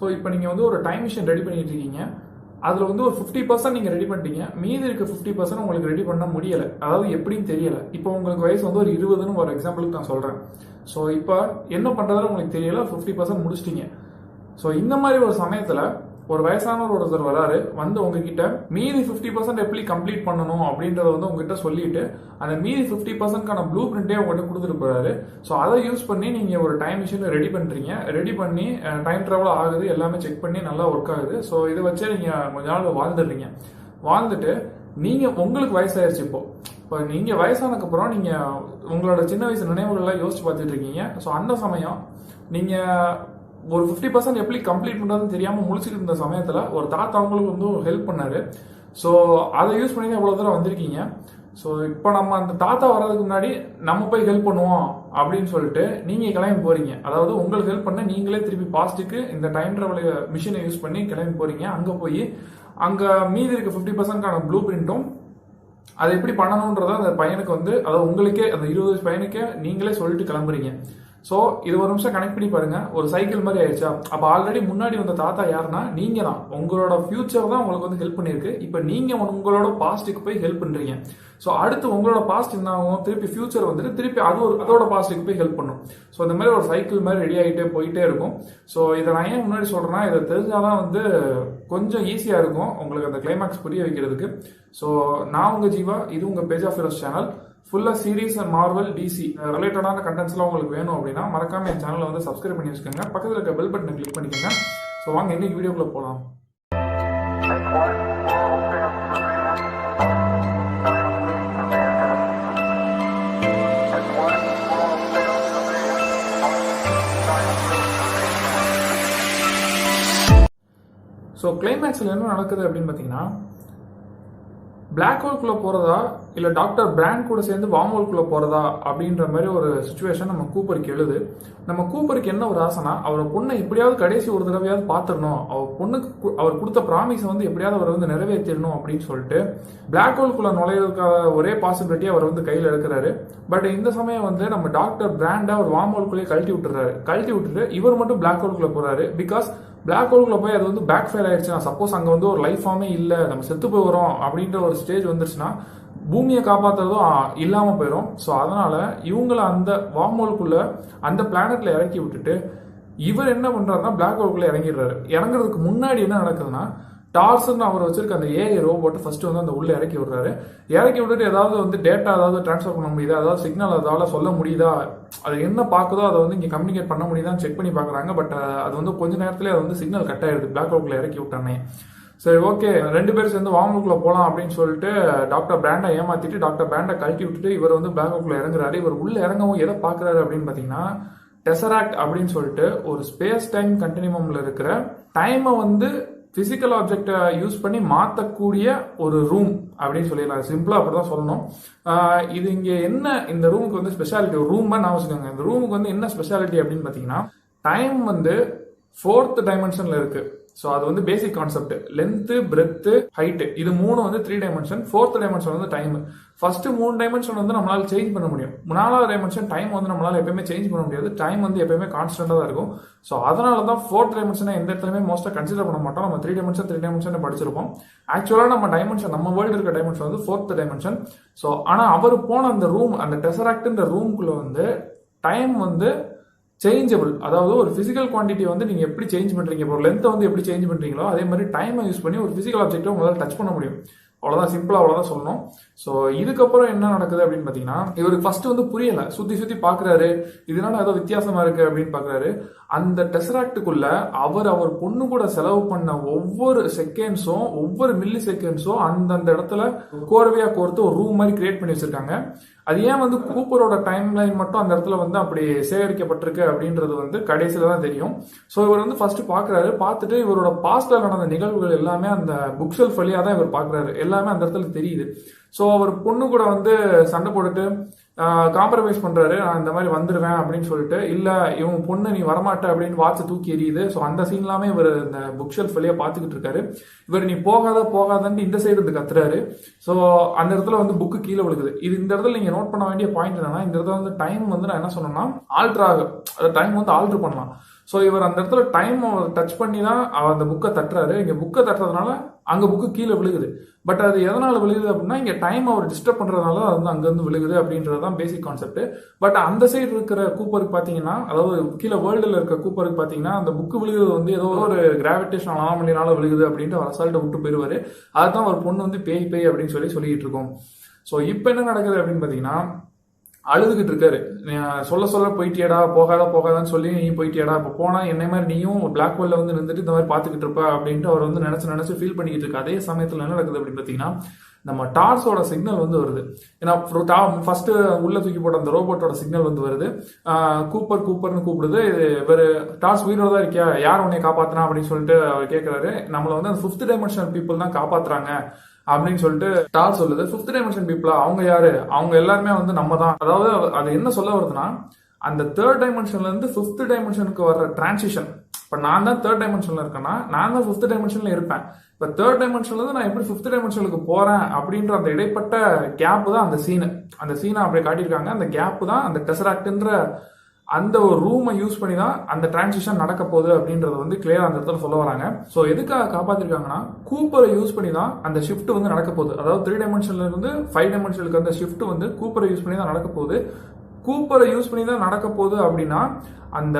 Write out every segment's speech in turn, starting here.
So இப்போ நீங்கள் வந்து ஒரு டைம் மிஷின் ரெடி பண்ணிட்டு இருக்கீங்க. அதில் வந்து ஒரு 50% நீங்கள் ரெடி பண்ணிட்டீங்க. மீதி இருக்க 50% உங்களுக்கு ரெடி பண்ண முடியலை. அதாவது எப்படின்னு தெரியலை. இப்போ உங்களுக்கு வயசு வந்து ஒரு 20ன்னு ஒரு எக்ஸாம்பிளுக்கு நான் சொல்கிறேன். ஸோ இப்போ என்ன பண்ணுறதுன்னு உங்களுக்கு தெரியலை. 50% முடிச்சிட்டீங்க. ஸோ இந்த மாதிரி ஒரு சமயத்தில் ஒரு வயசானவர் ஒருத்தர் வராரு, வந்து உங்ககிட்ட மீதி 50% எப்படி கம்ப்ளீட் பண்ணணும் அப்படின்றத வந்து உங்ககிட்ட சொல்லிட்டு அந்த மீதி 50%க்கான ப்ளூ பிரிண்டே உங்ககிட்ட கொடுத்துட்டு போறாரு. ஸோ அதை யூஸ் பண்ணி நீங்க ஒரு டைம் மிஷின் ரெடி பண்றீங்க. ரெடி பண்ணி டைம் டிராவல் ஆகுது, எல்லாமே செக் பண்ணி நல்லா ஒர்க் ஆகுது. ஸோ இதை வச்சு நீங்க கொஞ்ச நாள் வாழ்ந்துடுறீங்க. வாழ்ந்துட்டு நீங்க உங்களுக்கு வயசாயிருச்சு. இப்போ நீங்க வயசானதுக்கு அப்புறம் நீங்க உங்களோட சின்ன வயசு நினைவுகள்லாம் யோசிச்சு பார்த்துட்டு இருக்கீங்க. ஸோ அந்த சமயம் நீங்க ஒரு 50% எப்படி கம்ப்ளீட் பண்றதுன்னு தெரியாம முழிச்சுட்டு இருந்த சமயத்துல ஒரு தாத்தா அவங்களுக்கு வந்து ஹெல்ப் பண்ணாரு. ஸோ அதை யூஸ் பண்ணி எவ்வளவு தூரம் வந்திருக்கீங்க. ஸோ இப்போ நம்ம அந்த தாத்தா வர்றதுக்கு முன்னாடி நம்ம போய் ஹெல்ப் பண்ணுவோம் அப்படின்னு சொல்லிட்டு நீங்க கிளம்பி போறீங்க. அதாவது உங்களுக்கு ஹெல்ப் பண்ண நீங்களே திருப்பி பாஸ்ட்டுக்கு இந்த டைம் டிராவல் மிஷினை யூஸ் பண்ணி கிளம்பி போறீங்க. அங்க போய் அங்க மீதி இருக்க 50%க்கான ப்ளூ பிரிண்ட்டும் அதை எப்படி பண்ணணும்ன்றத அந்த பையனுக்கு வந்து, அதாவது உங்களுக்கே அந்த 20 வயசு பையனுக்கே நீங்களே சொல்லிட்டு கிளம்புறீங்க. ஸோ இது ஒரு நிமிஷம் கனெக்ட் பண்ணி பாருங்க. ஒரு சைக்கிள் மாதிரி ஆயிடுச்சா? அப்போ ஆல்ரெடி முன்னாடி வந்த தாத்தா யாருன்னா நீங்க தான். உங்களோட ஃபியூச்சர் தான் உங்களுக்கு வந்து ஹெல்ப் பண்ணிருக்கு. இப்போ நீங்க உங்களோட பாஸ்ட்டுக்கு போய் ஹெல்ப் பண்றீங்க. ஸோ அடுத்து உங்களோட பாஸ்ட் என்ன ஆகும்? திருப்பி ஃபியூச்சர் வந்துட்டு திருப்பி அதோட பாஸ்ட்டுக்கு போய் ஹெல்ப் பண்ணும். ஸோ இந்த மாதிரி ஒரு சைக்கிள் மாதிரி ரெடி ஆகிட்டே போயிட்டே இருக்கும். ஸோ இதை நான் ஏன் முன்னாடி சொல்றேன்னா, இதை தெரிஞ்சாதான் வந்து கொஞ்சம் ஈஸியா இருக்கும் உங்களுக்கு அந்த கிளைமேக்ஸ் புரிய வைக்கிறதுக்கு. ஸோ நான் உங்க ஜீவா, இது உங்க பேஜ் ஆஃப் ஹீரோஸ் சேனல். ஃபுல்லா சீரீஸ் அண்ட் மார்வல், டிசி ரிலேட்டடான கண்டென்ட்ஸ்லாம் உங்களுக்கு வேணும் அப்படின்னா மறக்காம என் சேனலை வந்து சப்ஸ்கிரைப் பண்ணி வச்சுக்கோங்க. பக்கத்தில் இருக்க பெல் பட்டனை கிளிக் பண்ணிக்கோங்க. ஸோ வாங்க இன்னைக்கு வீடியோக்குள்ள போகலாம். ஸோ கிளைமேக்ஸில் என்ன நடக்குது அப்படின்னு பார்த்தீங்கன்னா, பிளாக் ஹோல்குள்ள போறதா இல்ல டாக்டர் பிராண்ட் கூட சேர்ந்து வார்ம் ஹோல்குள்ள போறதா அப்படின்ற மாதிரி ஒரு சுச்சுவேஷன் நம்ம கூப்பருக்கு எழுது. நம்ம கூப்பருக்கு என்ன ஒரு ஆசைனா, அவர் பொண்ணை எப்படியாவது கடைசி ஒரு தடவையாவது பாத்துடணும், அவர் கொடுத்த ப்ராமிஸை வந்து எப்படியாவது அவர் வந்து நிறைவேற்றிடணும் அப்படின்னு சொல்லிட்டு பிளாக் ஹோல்குள்ள நுழையிறதுக்காக ஒரே பாசிபிலிட்டி அவர் வந்து கையில் எடுக்கிறாரு. பட் இந்த சமயம் வந்து நம்ம டாக்டர் பிராண்டை அவர் வார்ம் ஹோல்குள்ளேயே கழட்டி விட்டுட்டு இவர் மட்டும் பிளாக் ஹோல்குள்ள போறாரு. பிகாஸ் பிளாக் ஹோல்குள்ள போய் அது வந்து பேக் ஃபயர் ஆயிடுச்சுன்னா, சப்போஸ் அங்க வந்து ஒரு லைஃப் ஃபார்மே இல்ல, நம்ம செத்து போகிறோம் அப்படின்ற ஒரு ஸ்டேஜ் வந்துருச்சுன்னா பூமியை காப்பாத்துறதும் இல்லாம போயிடும். ஸோ அதனால இவங்களை அந்த வார்ம் ஹோல்குள்ள அந்த பிளானட்ல இறக்கி விட்டுட்டு இவர் என்ன பண்றாருன்னா பிளாக் ஹோல்குள்ள இறங்கிடுறாரு. இறங்குறதுக்கு முன்னாடி என்ன நடக்குதுன்னா, டார்ஸ்ன்னு அவர் வச்சிருக்க அந்த ஏஐ ரோபோட்டை ஃபர்ஸ்ட் வந்து அந்த உள்ள இறக்கி விடுறாரு. இறக்கி விட்டுட்டு ஏதாவது வந்து டேட்டா ஏதாவது டிரான்ஸ்ஃபர் பண்ண முடியுதா, அதாவது சிக்னல் அதால சொல்ல முடியுதா, அது என்ன பார்க்குதோ அதை வந்து இங்கே கம்யூனிகேட் பண்ண முடியுதான்னு செக் பண்ணி பார்க்குறாங்க. பட் அது வந்து கொஞ்ச நேரத்துல அது வந்து சிக்னல் கட் ஆயிடுது பிளாக் ஹோல்குள்ள இறக்கி விட்டானே. சரி, ஓகே, 2 பேரும் சேர்ந்து வார்ம் ஹோல்குள்ள போகலாம் அப்படின்னு சொல்லிட்டு டாக்டர் பிராண்டை ஏமாத்திட்டு டாக்டர் பிராண்டை கழட்டி விட்டுட்டு இவர் வந்து பிளாக் ஹோல்குள்ள இறங்குறாரு. இவர் உள்ள இறங்கவும் எதை பார்க்குறாரு அப்படின்னு பார்த்தீங்கன்னா, டெசராக்ட் அப்படின்னு சொல்லிட்டு ஒரு ஸ்பேஸ் டைம் கண்டினியூம்ல இருக்கிற டைமை வந்து பிசிக்கல் ஆப்ஜெக்டை யூஸ் பண்ணி மாற்றக்கூடிய ஒரு ரூம் அப்படின்னு சொல்லிடலாம். சிம்பிளா அப்படிதான் சொல்லணும். இது இங்க என்ன, இந்த ரூமுக்கு வந்து ஸ்பெஷாலிட்டி, ஒரு ரூம் நான் வச்சுக்கோங்க. இந்த ரூமுக்கு வந்து என்ன ஸ்பெஷாலிட்டி அப்படின்னு பார்த்தீங்கன்னா, டைம் வந்து 4th டைமென்ஷன்ல இருக்கு. ஸோ அது வந்து basic concept. Length, breadth, height, இது 3 வந்து 3 டைமென்ஷன். 4th டைமென்ஷன் வந்து டைம். ஃபர்ஸ்ட் 3 டைமென்ஷன் வந்து நம்மளால சேஞ்ச் பண்ண முடியும். 4வது டைமென்ஷன் டைம் வந்து நம்மளால எப்பயுமே சேஞ்ச் பண்ண முடியாது. டைம் வந்து எப்பயுமே கான்ஸ்டன்டா தான் இருக்கும். ஸோ அதனால தான் 4th டைமென்ஷனை எந்த இடத்துலையுமே மோஸ்ட்டாக கன்சிடர் பண்ண மாட்டோம். நம்ம 3 டைமென்ஷன் படிச்சிருப்போம். ஆக்சுவலா நம்ம டைமென்ஷன், நம்ம வேர்ல்டு இருக்க டைமென்ஷன் வந்து 4th டைமென்ஷன். ஸோ ஆனா அவர் போன அந்த ரூம், அந்த டெசராக்ட்ன்ற ரூம்குள்ள வந்து டைம் வந்து சேஞ்சபிள். அதாவது ஒரு பிசிக்கல் குவான்டிட்டி வந்து நீங்க எப்படி சேஞ்ச் பண்றீங்க, ஒரு லென்த்தை வந்து எப்படி சேஞ்ச் பண்றீங்களோ அதே மாதிரி டைமை யூஸ் பண்ணி ஒரு பிசிக்கல் ஆப்ஜெக்ட்டை உங்களால் டச் பண்ண முடியும். அவ்வளவுதான், சிம்பிளா அவ்வளவுதான் சொல்லணும். ஸோ இதுக்கப்புறம் என்ன நடக்குது அப்படின்னு பாத்தீங்கன்னா, இவருக்கு ஃபர்ஸ்ட் வந்து புரியல, சுத்தி பாக்குறாரு, இதனால ஏதோ வித்தியாசமா இருக்கு அப்படின்னு பாக்குறாரு. அந்த டெசராக்டுக்குள்ள அவர் பொண்ணு கூட செலவு பண்ண ஒவ்வொரு செகண்ட்ஸும், ஒவ்வொரு மில்லி செகண்ட்ஸும் அந்தந்த இடத்துல கோர்வையா கோர்த்து ஒரு ரூம் மாதிரி கிரியேட் பண்ணி வச்சிருக்காங்க. அது ஏன் வந்து கூப்பரோட டைம் லைன் மட்டும் அந்த இடத்துல வந்து அப்படி சேகரிக்கப்பட்டிருக்கு அப்படின்றது வந்து கடைசியில தான் தெரியும். ஸோ இவர் வந்து ஃபர்ஸ்ட் பாக்குறாரு. பார்த்துட்டு இவரோட பாஸ்ட்ல நடந்த நிகழ்வுகள் எல்லாமே அந்த புக் ஷெல்ஃப் வழியா தான் இவர் பாக்குறாரு. எல்லாமே அந்த இடத்துல தெரியுது. ஸோ அவர் பொண்ணு கூட வந்து சண்டை போட்டுட்டு காம்ப்ரமைஸ் பண்றாரு. நான் இந்த மாதிரி வந்துடுவேன் அப்படின்னு சொல்லிட்டு, இல்ல இவன் பொண்ணு நீ வரமாட்ட அப்படின்னு வாட்சை தூக்கி எறியுது. ஸோ அந்த சீன் எல்லாமே இவர் இந்த புக் ஷெல்ஃப் வழியா பாத்துக்கிட்டு இருக்காரு. இவர் நீ போகாதன்னு இந்த சைடு இருந்து கத்துறாரு. ஸோ அந்த இடத்துல வந்து புக்கு கீழே விழுகுது. இது இந்த இடத்துல நீங்க நோட் பண்ண வேண்டிய பாயிண்ட் என்னன்னா, இந்த இடத்துல வந்து டைம் வந்து நான் என்ன சொன்னேன்னா ஆல்டர் ஆகும், டைம் வந்து ஆல்டர் பண்ணலாம். ஸோ இவர் அந்த இடத்துல டைம் டச் பண்ணி தான் அந்த புக்கை தட்டுறாரு. இங்க புக்கை தட்டுறதுனால அங்க புக்கு கீழே விழுகுது. பட் அது எதனால விழுகுது அப்படின்னா இங்க டைம் அவர் டிஸ்டர்ப் பண்றதுனால அது வந்து அங்கிருந்து விழுகுது அப்படின்றது தான் பேசிக் கான்செப்ட். பட் அந்த சைடு இருக்கிற கூப்பருக்கு பாத்தீங்கன்னா, அதாவது கீழே வேர்ல்டுல இருக்க கூப்பருக்கு பாத்தீங்கன்னா அந்த புக்கு விழுகுது வந்து ஏதோ ஒரு கிராவிடேஷன் அனாமலினால விழுகுது அப்படின்ட்டு அவர் அசால்ட்டை விட்டு போயிருவாரு. அதுதான் ஒரு பொண்ணு வந்து பேய் பேய் அப்படின்னு சொல்லிட்டு இருக்கோம். ஸோ இப்போ என்ன நடக்குது அப்படின்னு பாத்தீங்கன்னா, அழுதுகிட்டு இருக்காரு. சொல்ல சொல்ல போயிட்டியடா, போகாதான்னு சொல்லி நீ போயிட்டியடா, இப்போ போனா என்னை மாதிரி நீயும் பிளாக் ஹோல்ல வந்து நின்றுட்டு இந்த மாதிரி பாத்துக்கிட்டு இருப்ப அப்படின்ட்டு அவர் வந்து நினைச்சு ஃபீல் பண்ணிக்கிட்டு இருக்கு. அதே சமயத்துல என்ன நடக்குது அப்படின்னு பாத்தீங்கன்னா, நம்ம டார்ஸோட சிக்னல் வந்து வருது. ஏன்னா ஃபர்ஸ்ட் உள்ள தூக்கி போட்ட அந்த ரோபோட்டோட சிக்னல் வந்து வருது. கூப்பர்னு கூப்பிடுது. இவர் டார்ஸ் உயிரோட தான் இருக்கியா, யார் உன்னை காப்பாத்தினா அப்படின்னு சொல்லிட்டு அவர் கேட்கிறாரு. நம்மள வந்து அந்த 5th டைமென்ஷனல் பீப்புள் தான் காப்பாத்துறாங்க அப்படின்னு சொல்லிட்டு டார் சொல்லுது. 5th டைமென்ஷன் பீப்புளா, அவங்க யாரு, அவங்க எல்லாருமே வந்து நம்ம தான். அதாவது அது என்ன சொல்ல வருதுன்னா, அந்த 3rd டைமென்ஷன்ல இருந்து 5th டைமென்ஷனுக்கு வர்ற டிரான்சிஷன். இப்ப நான் தான் 3rd டைமென்ஷன்ல இருக்கேன்னா நான் தான் 5th டைமென்ஷன்ல இருப்பேன். இப்ப 3rd டைமென்ஷன்ல இருந்து நான் எப்படி 5th டைமென்ஷனுக்கு போறேன் அப்படின்ற அந்த இடைப்பட்ட கேப் தான் அந்த சீனை அப்படியே காட்டியிருக்காங்க. அந்த கேப் தான் அந்த டெசராக்ட்ன்ற அந்த ஒரு ரூமை யூஸ் பண்ணி தான் அந்த டிரான்சிஷன் நடக்க போகுது அப்படின்றத வந்து கிளியரா அந்த இடத்துல சொல்ல வராங்க. ஸோ எதுக்காக காப்பாத்திருக்காங்கன்னா, கூப்பரை யூஸ் பண்ணி தான் அந்த ஷிஃப்ட் வந்து நடக்க போகுது. அதாவது 3 டைமென்ஷன்ல இருந்து 5 டைமென்ஷனுக்கு அந்த ஷிஃப்ட் வந்து கூப்பரை யூஸ் பண்ணி தான் நடக்க போகுது. கூப்பரை யூஸ் பண்ணி தான் நடக்க போகுது அப்படின்னா, அந்த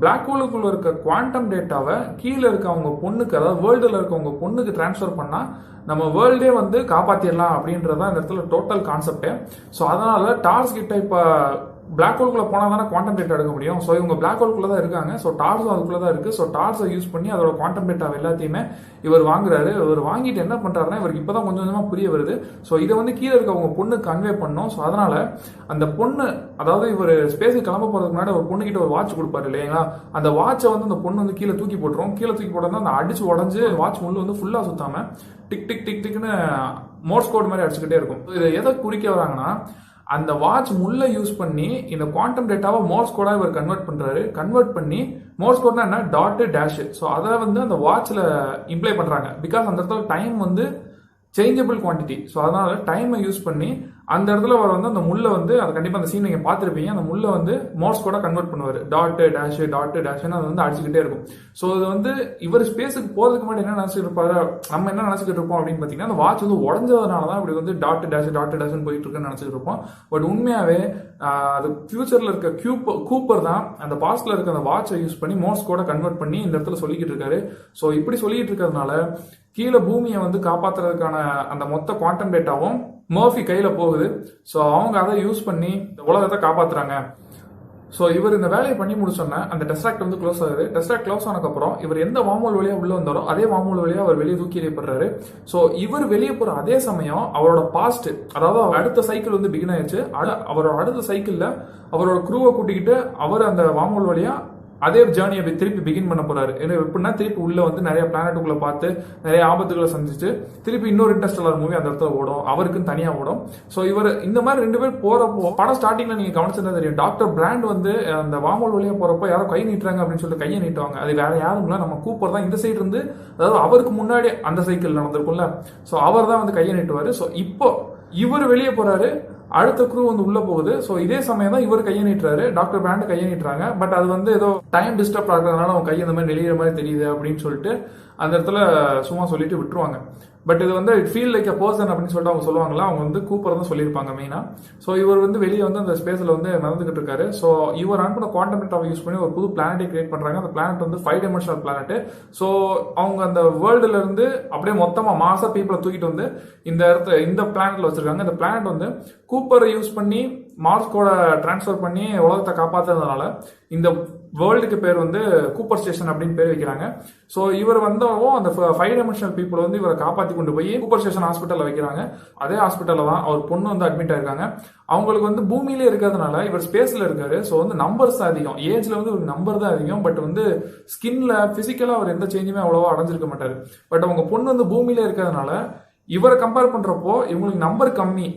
பிளாக் ஹோலுக்குள்ள இருக்க குவாண்டம் டேட்டாவை கீழே இருக்க அவங்க பொண்ணுக்கு, அதாவது வேர்ல்டுல இருக்க அவங்க பொண்ணுக்கு டிரான்ஸ்ஃபர் பண்ணா நம்ம வேர்ல்டே வந்து காப்பாத்திடலாம் அப்படின்றதான் இந்த இடத்துல டோட்டல் கான்செப்ட். ஸோ அதனால டார்ஸ் கிட்ட இப்ப பிளாக் ஹோல்குள்ள போனா தானே குவாண்டம் டேட்டா எடுக்க முடியும். ஸோ இவங்க பிளாக் ஹோல்குள்ள தான் இருக்காங்க. ஸோ டார்ஸும் அதுக்குள்ள தான் இருக்கு. ஸோ டார்ஸை யூஸ் பண்ணி அதோட குவாண்டம் டேட்டா எல்லாத்தையுமே இவர் வாங்குறாரு. இவர் வாங்கிட்டு என்ன பண்றாருன்னா, இவருக்கு இப்பதான் கொஞ்சம் கொஞ்சமா புரிய வருது. ஸோ இதை வந்து கீழே இருக்க அவங்க பொண்ணுக்கு கன்வே பண்ணோம். ஸோ அதனால அந்த பொண்ணு, அதாவது இவர் ஸ்பேஸுக்கு கிளம்ப போறதுக்கு முன்னாடி ஒரு பொண்ணு கிட்ட ஒரு வாட்ச் கொடுப்பாரு இல்லைங்களா, அந்த வாட்சை வந்து அந்த பொண்ணு வந்து கீழே தூக்கி போட்டுரும். கீழே தூக்கி போட்டா அந்த அடிச்சு உடஞ்சு வாட்ச் முள்ளு வந்து ஃபுல்லா சுத்தாம டிக் டிக் டிக் டிக்னு மோர்ஸ் கோட் மாதிரி அடிச்சுக்கிட்டே இருக்கும். இதை எதை குறிக்க வராங்கன்னா, அந்த வாட்ச் முள்ள யூஸ் பண்ணி இந்த குவாண்டம் டேட்டாவை மோர்ஸ் கோடா இவர் கன்வெர்ட் பண்ணி மோர்ஸ் கோட்னா என்ன, டாட் டேஷ். ஸோ அதை வந்து அந்த வாட்ச்ல இம்ப்ளை பண்றாங்க. பிகாஸ் அந்த இடத்துல டைம் வந்து சேஞ்சபிள் குவான்டிட்டி. ஸோ அதனால டைமை யூஸ் பண்ணி அந்த இடத்துல அவர் வந்து அந்த முள்ள வந்து, அது கண்டிப்பா அந்த சீன் நீங்க பார்த்துருப்பீங்க, அந்த முள்ள வந்து மோர்ஸ் கோடா கன்வெர்ட் பண்ணுவார். டாட் டேஷ்னு அது வந்து அடிச்சுக்கிட்டே இருக்கும். ஸோ இது வந்து இவர் ஸ்பேஸுக்கு போறதுக்கு முன்னாடி என்ன நினைச்சிட்டு இருப்பாரு, நம்ம என்ன நினைச்சிட்டு இருப்போம் அப்படின்னு பாத்தீங்கன்னா, அந்த வாட்ச் வந்து உடஞ்சதுனால தான் இப்படி வந்து டாட் டேஷ்னு போயிட்டு இருக்குன்னு நினைச்சிட்டு இருப்போம். பட் உண்மையாவே அது ஃபியூச்சர்ல இருக்க கூப்பர் தான் அந்த பாஸ்ட்ல இருக்க அந்த வாட்சை யூஸ் பண்ணி மோர்ஸ் கோடா கன்வெர்ட் பண்ணி இந்த இடத்துல சொல்லிக்கிட்டு இருக்காரு. ஸோ இப்படி சொல்லிட்டு இருக்கிறதுனால கீழே பூமியை வந்து காப்பாத்துறதுக்கான அந்த மொத்த குவாண்டம் டேட்டாவும் மர்ஃபி கையில போகுது. ஸோ அவங்க அதை யூஸ் பண்ணி உலகத்தை காப்பாத்துறாங்க. ஸோ இவர் இந்த வேலையை பண்ணி முடிச்சோன்னா அந்த டெஸ்ட்ராக்ட் வந்து க்ளோஸ் ஆகுது. டெஸ்ட்ராக்ட் க்ளோஸ் ஆனதுக்கப்புறம் இவர் எந்த வாமோல் வழியா உள்ள வந்தாரோ அதே வாமோல் வழியா அவர் வெளியே தூக்கி எறியப்படுறாரு. ஸோ இவர் வெளியே போற அதே சமயம் அவரோட பாஸ்ட், அதாவது அடுத்த சைக்கிள் வந்து பிகின் ஆயிடுச்சு. அவரோட அடுத்த சைக்கிள்ல அவரோட குரூவை கூட்டிக்கிட்டு அவர் அந்த வாமோல் வழியா அதே ஜேர்னியை திருப்பி பிகின் பண்ண போறாரு. எப்படின்னா, திருப்பி உள்ள வந்து நிறைய பிளானட்டுக்குள்ள பார்த்து நிறைய ஆபத்துகளை சந்திச்சு திருப்பி இன்னொரு இன்டர்ஸ்டெல்லார் மூவி அந்த இடத்துல ஓடும், அவருக்குன்னு தனியா ஓடும். ஸோ இவர் இந்த மாதிரி 2 பேர் போறப்போ, படம் ஸ்டார்டிங்ல நீங்க கவனிச்சிருந்தா தெரியும், டாக்டர் பிராண்ட் வந்து அந்த வாமோல் வழியா போறப்போ யாரோ கை நீட்டுறாங்க அப்படின்னு சொல்லிட்டு கையை நீட்டுவாங்க. அது வேற யாரும் இல்ல, நம்ம கூப்பர் தான். இந்த சைடு இருந்து, அதாவது அவருக்கு முன்னாடி அந்த சைக்கிள் நடந்திருக்கும்ல, ஸோ அவர் தான் வந்து கையை நீட்டுவாரு. ஸோ இப்போ இவர் வெளியே போறாரு, அடுத்த குரூ வந்து உள்ள போகுது. ஸோ இதே சமயம் தான் இவர் கையை நீட்டுறாரு, டாக்டர் பிராண்ட் கையை நீட்டுறாங்க. பட் அது வந்து ஏதோ டைம் டிஸ்டர்ப் ஆகுறதுனால அவங்க கை இந்த மாதிரி நெளிகிற மாதிரி தெரியுது அப்படின்னு சொல்லிட்டு அந்த இடத்துல சும்மா சொல்லிட்டு விட்டுருவாங்க. பட் இது வந்து it feel like a person அப்படின்னு சொல்லிட்டு அவங்க சொல்லுவாங்களா, அவங்க வந்து கூப்பர் தான் சொல்லியிருப்பாங்க மெயினா. ஸோ இவர் வந்து வெளியே வந்து அந்த ஸ்பேஸ்ல வந்து நடந்துகிட்டு இருக்காரு. ஸோ இவர் அனுப்பின குவாண்டம் டேட்டாவை யூஸ் பண்ணி ஒரு புது பிளானட்டை கிரியேட் பண்றாங்க. அந்த பிளானட் வந்து 5 டைமென்ஷனல் பிளானட். ஸோ அவங்க அந்த வேர்ல்டுல இருந்து அப்படியே மொத்தமா மாசா பீப்புளை தூக்கிட்டு வந்து இந்த பிளானட்ல வச்சிருக்காங்க. இந்த பிளானட் வந்து கூப்பரை யூஸ் பண்ணி மார்ஸ் கூட டிரான்ஸ்ஃபர் பண்ணி உலகத்தை காப்பாத்துறதுனால இந்த வேர்ல்டுக்கு பேர் வந்து கூப்பர் ஸ்டேஷன் அப்படின்னு பேர் வைக்கிறாங்க. ஸோ இவர் வந்தவும் அந்த 5 டைமென்ஷனல் பீப்புள் வந்து இவரை காப்பாற்றி கொண்டு போய் கூப்பர் ஸ்டேஷன் ஹாஸ்பிட்டலில் வைக்கிறாங்க. அதே ஹாஸ்பிட்டலில் தான் அவர் பொண்ணு வந்து அட்மிட் ஆயிருக்காங்க. அவங்களுக்கு வந்து பூமியிலே இருக்கிறதுனால இவர் ஸ்பேஸ்ல இருக்காரு. ஸோ வந்து நம்பர்ஸ் தான் அதிகம், ஏஜ்ல வந்து ஒரு நம்பர் தான் அதிகம். பட் வந்து ஸ்கின்ல பிசிக்கலா அவர் எந்த சேஞ்சுமே அவ்வளவா அடைஞ்சிருக்க மாட்டாரு. பட் அவங்க பொண்ணு வந்து பூமியில இருக்கிறதுனால இவரை கம்பேர் பண்றப்போ இவங்களுக்கு நம்பர் கம்மி.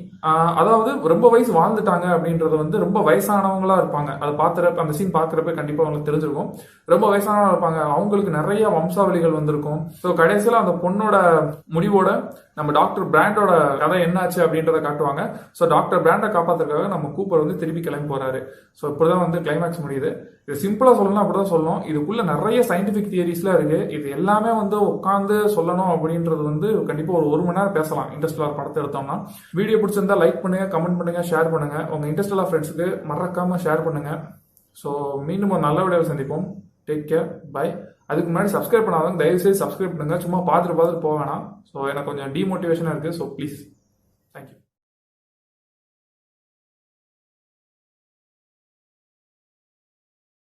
அதாவது ரொம்ப வயசு வாழ்ந்துட்டாங்க அப்படின்றது வந்து ரொம்ப வயசானவங்களா இருப்பாங்க. அதை பார்த்துறப்ப அந்த சீன் பார்க்குறப்ப கண்டிப்பா அவங்களுக்கு தெரிஞ்சிருக்கும். ரொம்ப வயசானவங்க இருப்பாங்க, அவங்களுக்கு நிறைய வம்சாவளிகள் வந்திருக்கும். ஸோ கடைசியில் அந்த பொண்ணோட முடிவோட நம்ம டாக்டர் பிராண்டோட கதை என்னாச்சு அப்படின்றத காட்டுவாங்க. ஸோ டாக்டர் பிராண்டை காப்பாத்துறதுக்காக நம்ம கூப்பர் வந்து திருப்பி கிளம்பி போறாரு. ஸோ இப்படிதான் வந்து கிளைமேக்ஸ் முடியுது. இது சிம்பிளா சொல்லணும் அப்படிதான் சொல்லணும். இதுக்குள்ள நிறைய சயின்டிபிக் தியரிஸ்லாம் இருக்கு. இது எல்லாமே வந்து உட்காந்து சொல்லணும் அப்படின்றது வந்து கண்டிப்பா ஒரு மணி நேரம் பேசலாம். இன்டர்ஸ்டெல்லார் படத்தை எடுத்தோம்னா. வீடியோ பிடிச்சிருந்தா லைக் பண்ணுங்க, கமெண்ட் பண்ணுங்க, ஷேர் பண்ணுங்க. உங்க இன்டர்ஸ்டெல்லார் ஃப்ரெண்ட்ஸுக்கு மறக்காம ஷேர் பண்ணுங்க. ஸோ மீண்டும் ஒரு நல்ல வீடியோவில் சந்திப்போம். Take care, bye. அதுக்கு முன்னாடி சப்ஸ்கிரைப் பண்ணாதவங்க தயவுசெய்து சப்ஸ்கிரைப் பண்ணுங்க. சும்மா பார்த்துட்டு போக வேணாம். ஸோ எனக்கு கொஞ்சம் டிமோட்டிவேஷனாக இருக்குது. So please, thank you.